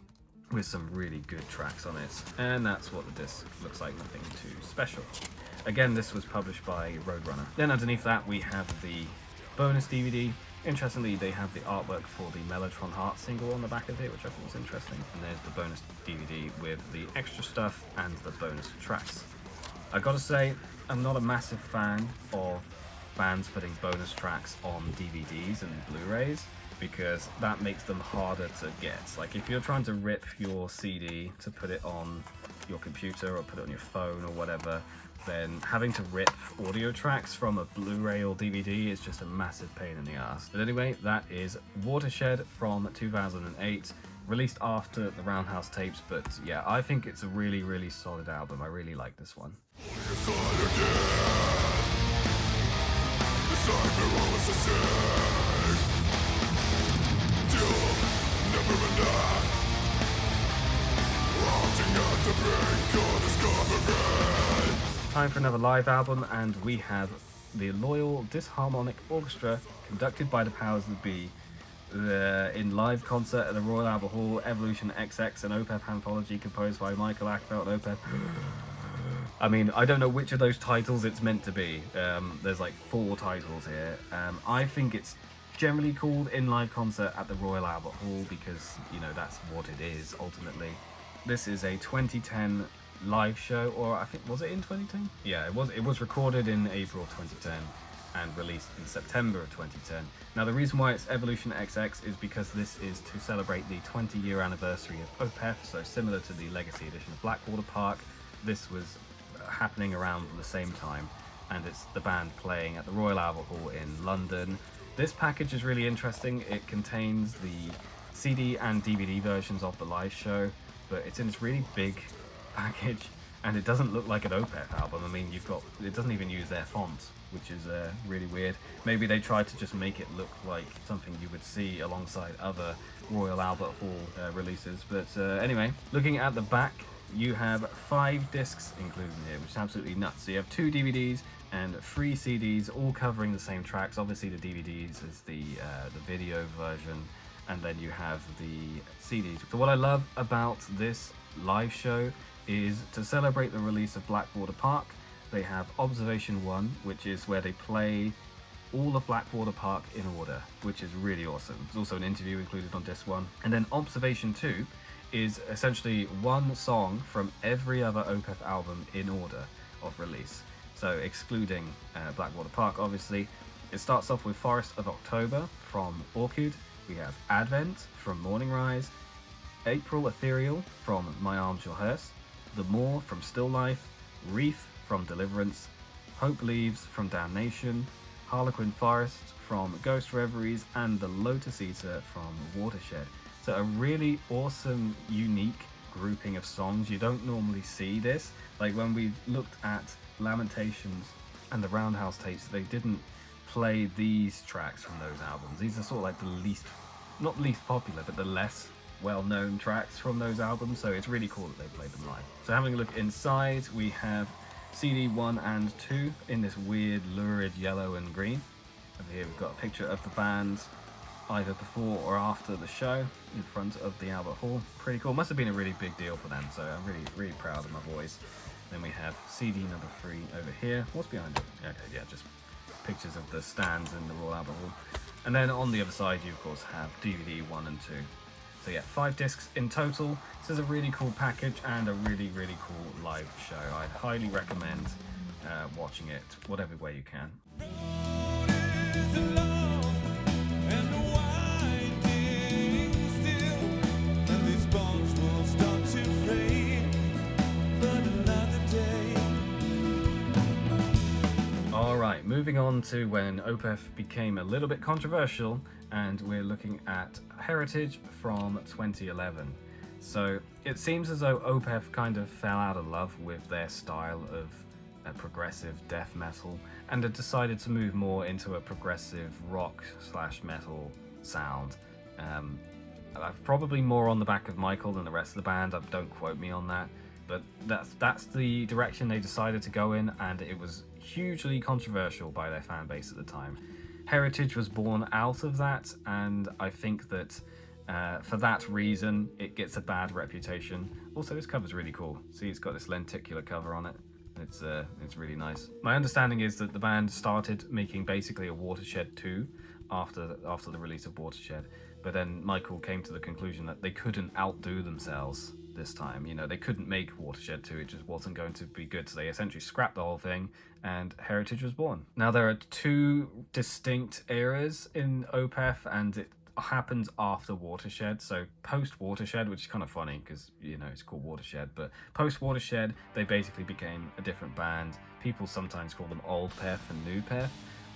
with some really good tracks on it. And that's what the disc looks like, nothing too special. Again, this was published by Roadrunner. Then underneath that we have the bonus DVD. Interestingly, they have the artwork for the Mellotron Heart single on the back of it, which I thought was interesting. And there's the bonus DVD with the extra stuff and the bonus tracks. I gotta say, I'm not a massive fan of bands putting bonus tracks on DVDs and Blu-rays, because that makes them harder to get. Like if you're trying to rip your CD to put it on your computer or put it on your phone or whatever, then having to rip audio tracks from a Blu-ray or DVD is just a massive pain in the ass. But anyway, that is Watershed from 2008, released after the Roundhouse Tapes, but yeah, I think it's a really, really solid album. I really like this one. Time for another live album, and we have the Loyal Disharmonic Orchestra, conducted by the powers that be, in live concert at the Royal Albert Hall. Evolution XX, an Opeth anthology composed by Michael Achfeld and Opeth. I mean, I don't know which of those titles it's meant to be. There's like 4 titles here. I think it's generally called In Live Concert at the Royal Albert Hall because, you know, that's what it is ultimately. This is a 2010 live show, or I think, was it in 2010? Yeah, it was recorded in April 2010 and released in September of 2010. Now the reason why it's Evolution XX is because this is to celebrate the 20-year anniversary of Opeth, so similar to the Legacy edition of Blackwater Park. This was happening around the same time, and it's the band playing at the Royal Albert Hall in London. This package is really interesting. It contains the CD and DVD versions of the live show, but it's in this really big package, and it doesn't look like an Opeth album. I mean, it doesn't even use their font, which is really weird. Maybe they tried to just make it look like something you would see alongside other Royal Albert Hall releases. But anyway, looking at the back, you have 5 discs included in here, which is absolutely nuts. So you have 2 DVDs and 3 CDs, all covering the same tracks. Obviously the DVDs is the video version, and then you have the CDs. So what I love about this live show is, to celebrate the release of Blackwater Park, they have Observation 1, which is where they play all of Blackwater Park in order, which is really awesome. There's also an interview included on disc 1. And then Observation 2 is essentially one song from every other Opeth album in order of release. So excluding Blackwater Park, obviously. It starts off with Forest of October from Orchid. We have Advent from Morningrise, April Ethereal from My Arms Your Hearse, The More from Still Life, Reef from Deliverance, Hope Leaves from Damnation, Harlequin Forest from Ghost Reveries, and The Lotus Eater from Watershed. So a really awesome, unique grouping of songs. You don't normally see this. Like when we've looked at Lamentations and the Roundhouse Tapes, they didn't play these tracks from those albums. These are sort of like the least, not least popular, but the less well-known tracks from those albums. So it's really cool that they played them live. So having a look inside, we have CD 1 and 2 in this weird lurid yellow and green. Over here we've got a picture of the band either before or after the show in front of the Albert Hall. Pretty cool. Must have been a really big deal for them, so I'm really proud of my boys. Then we have CD number 3 over here. What's behind it? Okay, yeah, just pictures of the stands in the Royal Albert Hall. And then on the other side you of course have DVD 1 and 2. So yeah, 5 discs in total. This is a really cool package and a really cool live show. I'd highly recommend watching it whatever way you can. Alright, moving on to when Opeth became a little bit controversial, and we're looking at Heritage from 2011. So it seems as though Opeth kind of fell out of love with their style of progressive death metal and had decided to move more into a progressive rock / metal sound. Probably more on the back of Michael than the rest of the band. Don't quote me on that, but that's the direction they decided to go in, and it was hugely controversial by their fan base at the time. Heritage was born out of that, and I think that for that reason it gets a bad reputation. Also, this cover's really cool. See, it's got this lenticular cover on it. It's really nice. My understanding is that the band started making basically a Watershed 2 after the release of Watershed, but then Michael came to the conclusion that they couldn't outdo themselves this time. You know, they couldn't make Watershed 2, it just wasn't going to be good, so they essentially scrapped the whole thing and Heritage was born. Now there are 2 distinct eras in Opeth, and it happens after Watershed. So post Watershed, which is kind of funny because, you know, it's called Watershed, but post Watershed they basically became a different band. People sometimes call them Old Peth and New Peth,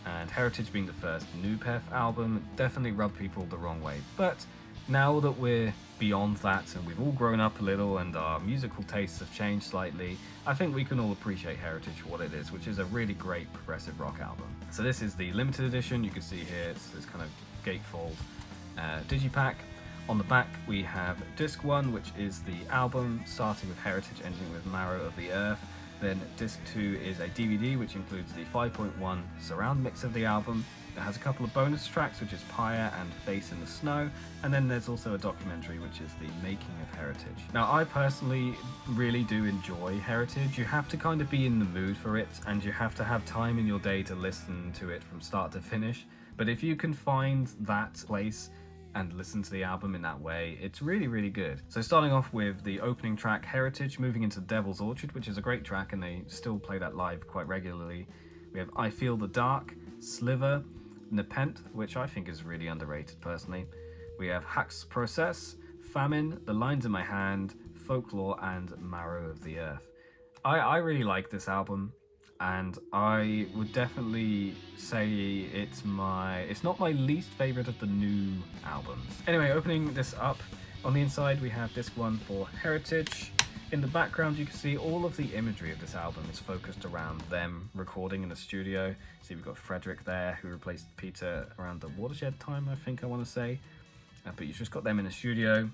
and Heritage being the first New Peth album definitely rubbed people the wrong way. But now that we're beyond that and we've all grown up a little and our musical tastes have changed slightly, I think we can all appreciate Heritage for what it is, which is a really great progressive rock album. So this is the limited edition. You can see here it's this kind of gatefold digipack. On the back we have disc 1, which is the album starting with Heritage, ending with Marrow of the Earth. Then disc 2 is a DVD which includes the 5.1 surround mix of the album. It has a couple of bonus tracks, which is Pyre and Face in the Snow, and then there's also a documentary which is the making of Heritage. Now I personally really do enjoy Heritage. You have to kind of be in the mood for it, and you have to have time in your day to listen to it from start to finish, but if you can find that place and listen to the album in that way, it's really good. So starting off with the opening track Heritage, moving into Devil's Orchard, which is a great track and they still play that live quite regularly. We have I Feel the Dark, Sliver, Nepenthe, which I think is really underrated personally. We have Hack's Process, Famine, The Lines in My Hand, Folklore, and Marrow of the Earth. I really like this album, and I would definitely say it's not my least favorite of the new albums. Anyway, opening this up, on the inside we have disc 1 for Heritage. In the background you can see all of the imagery of this album is focused around them recording in the studio. See, we've got Frederick there, who replaced Peter around the Watershed time, I think I want to say. But you've just got them in the studio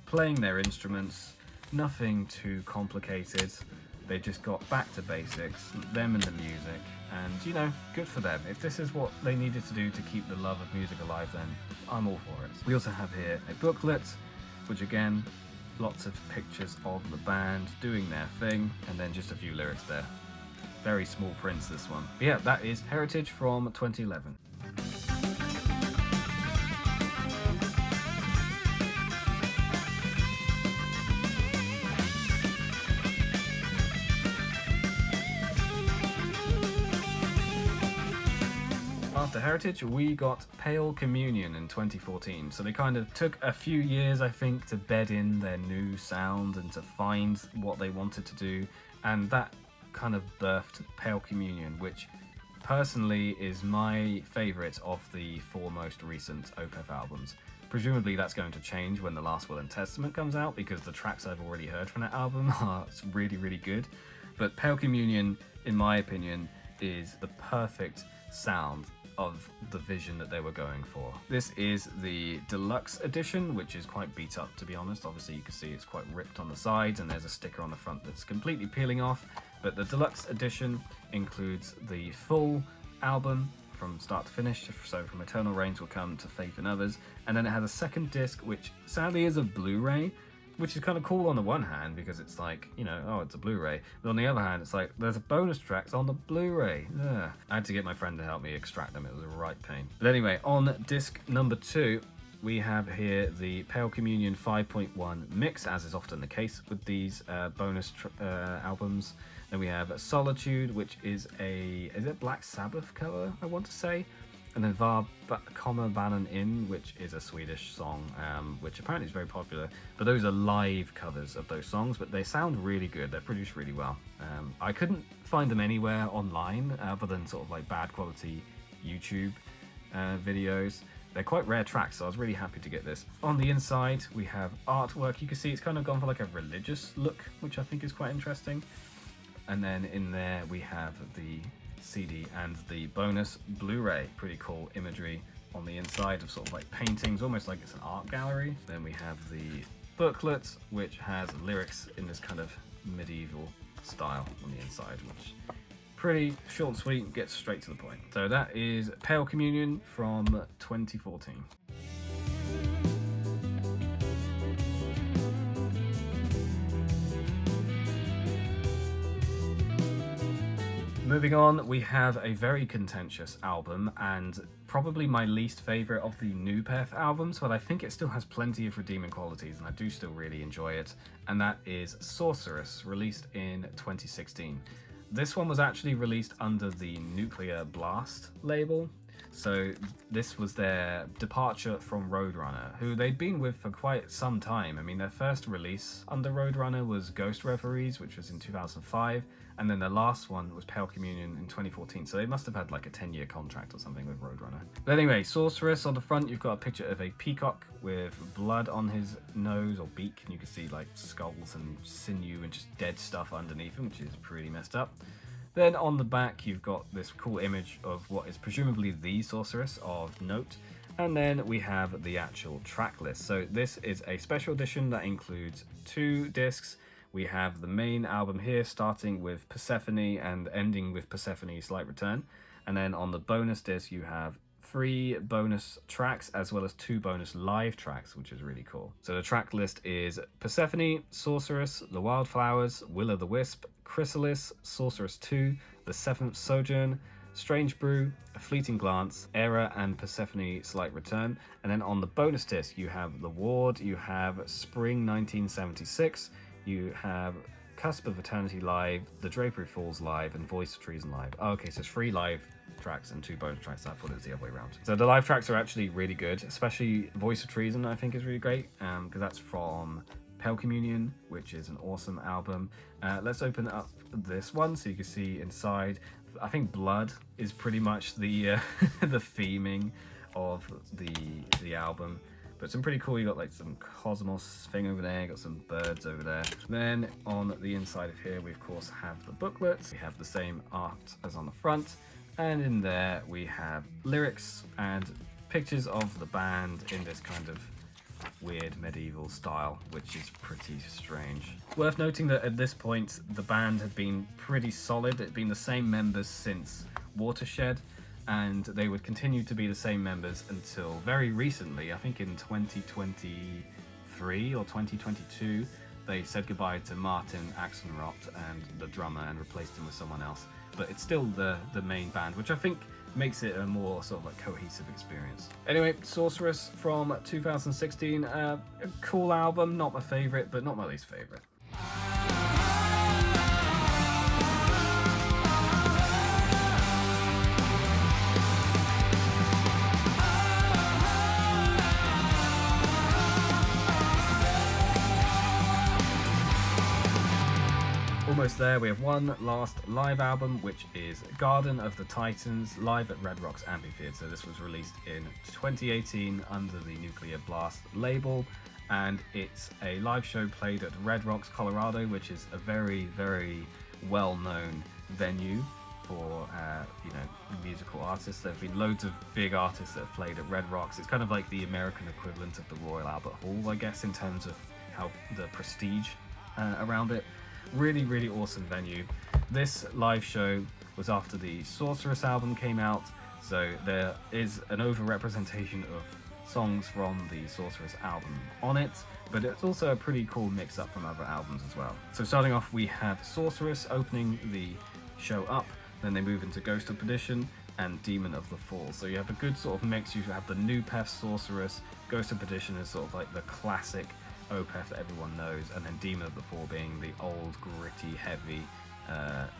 playing their instruments, Nothing too complicated. They just got back to basics, them and the music, and you know, good for them. If this is what they needed to do to keep the love of music alive, then I'm all for it. We also have here a booklet, which again, lots of pictures of the band doing their thing, and then just a few lyrics there. Very small prints, this one. But yeah, that is Heritage from 2011. After Heritage, we got Pale Communion in 2014. So they kind of took a few years, I think, to bed in their new sound and to find what they wanted to do. And that kind of birthed Pale Communion, which personally is my favourite of the 4 most recent Opeth albums. Presumably that's going to change when The Last Will and Testament comes out, because the tracks I've already heard from that album are really, really good. But Pale Communion, in my opinion, is the perfect sound of the vision that they were going for. This is the deluxe edition, which is quite beat up, to be honest. Obviously you can see it's quite ripped on the sides, and there's a sticker on the front that's completely peeling off. But the deluxe edition includes the full album from start to finish, so from Eternal Rains Will Come to Faith in Others, and then it has a second disc, which sadly is a Blu-ray, which is kind of cool on the one hand, because it's like, you know, oh, it's a Blu-ray. But on the other hand, it's like, there's bonus tracks on the Blu-ray. Ugh. I had to get my friend to help me extract them. It was a right pain. But anyway, on disc number 2, we have here the Pale Communion 5.1 mix, as is often the case with these bonus albums. Then we have Solitude, which is it Black Sabbath cover, I want to say? And then Var Kommer Banan In, which is a Swedish song, which apparently is very popular. But those are live covers of those songs, but they sound really good. They're produced really well. I couldn't find them anywhere online other than sort of like bad quality YouTube videos. They're quite rare tracks, so I was really happy to get this. On the inside, we have artwork. You can see it's kind of gone for like a religious look, which I think is quite interesting. And then in there, we have the CD and the bonus Blu-ray. Pretty cool imagery on the inside of sort of like paintings, almost like it's an art gallery. Then we have the booklet, which has lyrics in this kind of medieval style on the inside, which pretty short and sweet, gets straight to the point. So that is Pale Communion from 2014. Moving on, we have a very contentious album, and probably my least favourite of the new Opeth albums, but I think it still has plenty of redeeming qualities, and I do still really enjoy it, and that is Sorceress, released in 2016. This one was actually released under the Nuclear Blast label, so this was their departure from Roadrunner, who they'd been with for quite some time. I mean, their first release under Roadrunner was Ghost Reveries, which was in 2005, and then their last one was Pale Communion in 2014, so they must have had like a 10-year contract or something with Roadrunner. But anyway, Sorceress, on the front you've got a picture of a peacock with blood on his nose or beak, and you can see like skulls and sinew and just dead stuff underneath him, which is pretty messed up. Then on the back you've got this cool image of what is presumably the Sorceress of note, and then we have the actual track list. So this is a special edition that includes 2 discs. We have the main album here, starting with Persephone and ending with Persephone Slight Return. And then on the bonus disc, you have 3 bonus tracks, as well as 2 bonus live tracks, which is really cool. So the track list is Persephone, Sorceress, The Wildflowers, Will-o'-the-Wisp, Chrysalis, Sorceress 2, The Seventh Sojourn, Strange Brew, A Fleeting Glance, Error, and Persephone Slight Return. And then on the bonus disc, you have The Ward, you have Spring 1976, you have Cusp of Eternity Live, The Drapery Falls Live, and Voice of Treason Live. Oh, okay, so it's 3 live tracks and 2 bonus tracks. I thought it was the other way around. So the live tracks are actually really good, especially Voice of Treason I think is really great, because that's from Pale Communion, which is an awesome album. Let's open up this one so you can see inside. I think blood is pretty much the the theming of the album. But some pretty cool, you got like some cosmos thing over there, got some birds over there. Then on the inside of here, we of course have the booklet. We have the same art as on the front. And in there we have lyrics and pictures of the band in this kind of weird medieval style, which is pretty strange. Worth noting that at this point, the band had been pretty solid. It had been the same members since Watershed, and they would continue to be the same members until very recently, I think in 2023 or 2022, they said goodbye to Martin Axelrod and the drummer and replaced him with someone else. But it's still the main band, which I think makes it a more sort of like cohesive experience. Anyway, Sorceress from 2016, a cool album, not my favourite, but not my least favourite. Almost there, we have one last live album, which is Garden of the Titans, live at Red Rocks Amphitheatre. This was released in 2018 under the Nuclear Blast label, and it's a live show played at Red Rocks, Colorado, which is a very, very well-known venue for musical artists. There have been loads of big artists that have played at Red Rocks. It's kind of like the American equivalent of the Royal Albert Hall, I guess, in terms of how the prestige around it. Really, really awesome venue. This live show was after the Sorceress album came out, so there is an over-representation of songs from the Sorceress album on it, but it's also a pretty cool mix-up from other albums as well. So starting off, we have Sorceress opening the show up, then they move into Ghost of Perdition and Demon of the Fall. So you have a good sort of mix. You have the new Pef Sorceress, Ghost of Perdition is sort of like the classic Opeth that everyone knows, and then Demon of the Fall being the old, gritty, heavy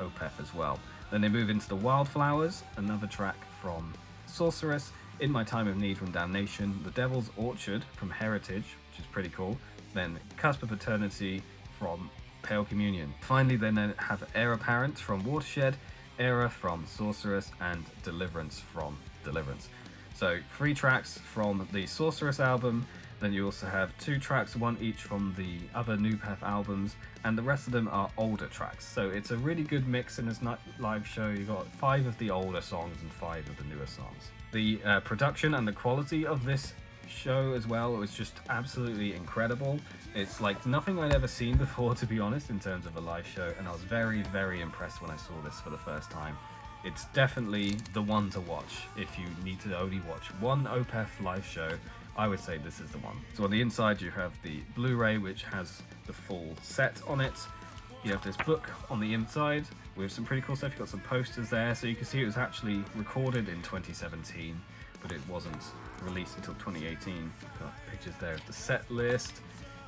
Opeth as well. Then they move into the Wildflowers, another track from Sorceress, In My Time of Need from Damnation, The Devil's Orchid from Heritage, which is pretty cool, then Cusp of Eternity from Pale Communion. Finally, then have Heir Apparent from Watershed, Era from Sorceress, and Deliverance from Deliverance. So 3 tracks from the Sorceress album. Then you also have 2 tracks, one each from the other New Path albums, and the rest of them are older tracks. So it's a really good mix in this live show. You got 5 of the older songs and 5 of the newer songs. The production and the quality of this show as well was just absolutely incredible. It's like nothing I'd ever seen before, to be honest, in terms of a live show, and I was very, very impressed when I saw this for the first time. It's definitely the one to watch if you need to only watch one Opeth live show. I would say this is the one. So on the inside you have the Blu-ray, which has the full set on it. You have this book on the inside with some pretty cool stuff. You've got some posters there, so you can see it was actually recorded in 2017, but it wasn't released until 2018. You've got pictures there of the set list.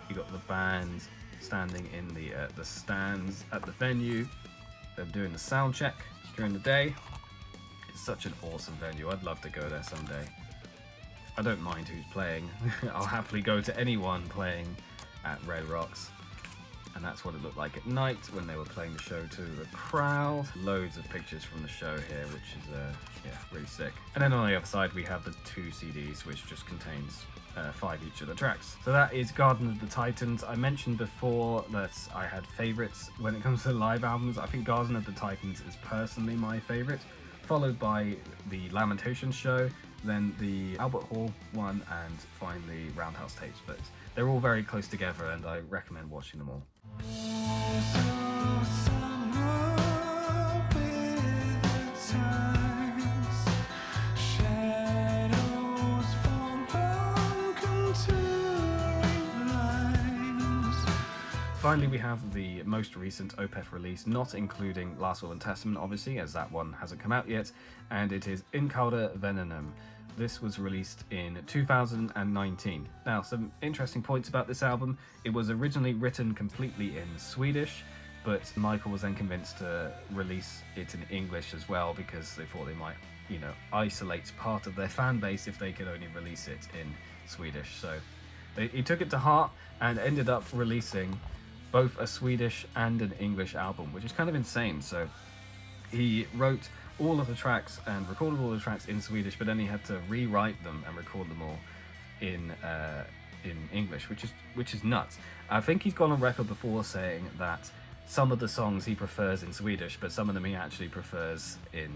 You got the band standing in the stands at the venue. They're doing the sound check during the day. It's such an awesome venue. I'd love to go there someday. I don't mind who's playing. I'll happily go to anyone playing at Red Rocks. And that's what it looked like at night when they were playing the show to the crowd. Loads of pictures from the show here, which is really sick. And then on the other side we have the 2 CDs, which just contains 5 each of the tracks. So that is Garden of the Titans. I mentioned before that I had favourites when it comes to live albums. I think Garden of the Titans is personally my favourite, followed by the Lamentations show, then the Albert Hall one, and finally Roundhouse Tapes. But they're all very close together and I recommend watching them all. Finally, we have the most recent Opeth release, not including Last Will and Testament, obviously, as that one hasn't come out yet, and it is In Cauda Venenum. This was released in 2019. Now, some interesting points about this album. It was originally written completely in Swedish, but Michael was then convinced to release it in English as well because they thought they might, isolate part of their fan base if they could only release it in Swedish. So he took it to heart and ended up releasing both a Swedish and an English album, which is kind of insane. So he wrote all of the tracks and recorded all the tracks in Swedish, but then he had to rewrite them and record them all in English, which is nuts. I think he's gone on record before saying that some of the songs he prefers in Swedish, but some of them he actually prefers in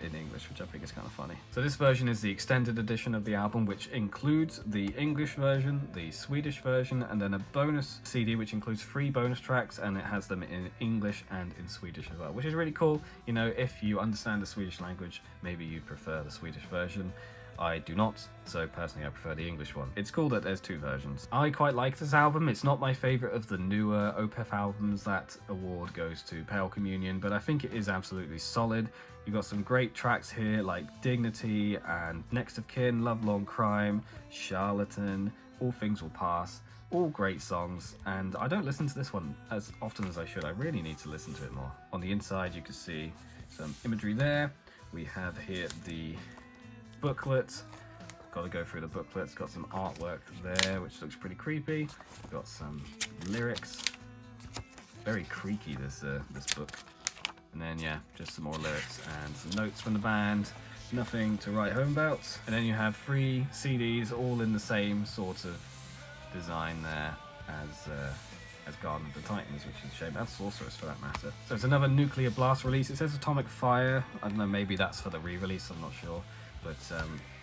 English, which I think is kind of funny. So this version is the extended edition of the album, which includes the English version, the Swedish version, and then a bonus CD which includes 3 bonus tracks, and it has them in English and in Swedish as well, which is really cool. You know, if you understand the Swedish language, maybe you prefer the Swedish version. I do not, so personally I prefer the English one. It's cool that there's 2 versions. I quite like this album. It's not my favourite of the newer Opeth albums. That award goes to Pale Communion, but I think it is absolutely solid. You've got some great tracks here like Dignity and Next of Kin, Love Long Crime, Charlatan, All Things Will Pass. All great songs, and I don't listen to this one as often as I should. I really need to listen to it more. On the inside you can see some imagery there. We have here the booklet. Got to go through the booklet. It's got some artwork there, which looks pretty creepy. Got some lyrics. Very creaky, this book. And then yeah, just some more lyrics and some notes from the band. Nothing to write home about. And then you have 3 CDs, all in the same sort of design there as Garden of the Titans, which is a shame. And Sorceress, for that matter. So it's another Nuclear Blast release. It says Atomic Fire. I don't know, maybe that's for the re-release. I'm not sure. But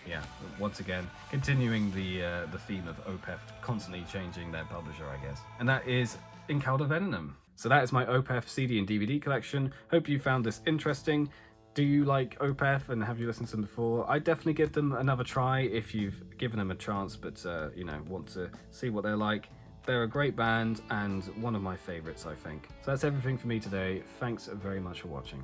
yeah, once again, continuing the theme of Opeth constantly changing their publisher, I guess. And that is in Cauda Venenum. So that is my Opeth CD and DVD collection. Hope you found this interesting. Do you like Opeth and have you listened to them before? I'd definitely give them another try if you've given them a chance, but you know, want to see what they're like. They're a great band and one of my favourites, I think. So that's everything for me today. Thanks very much for watching.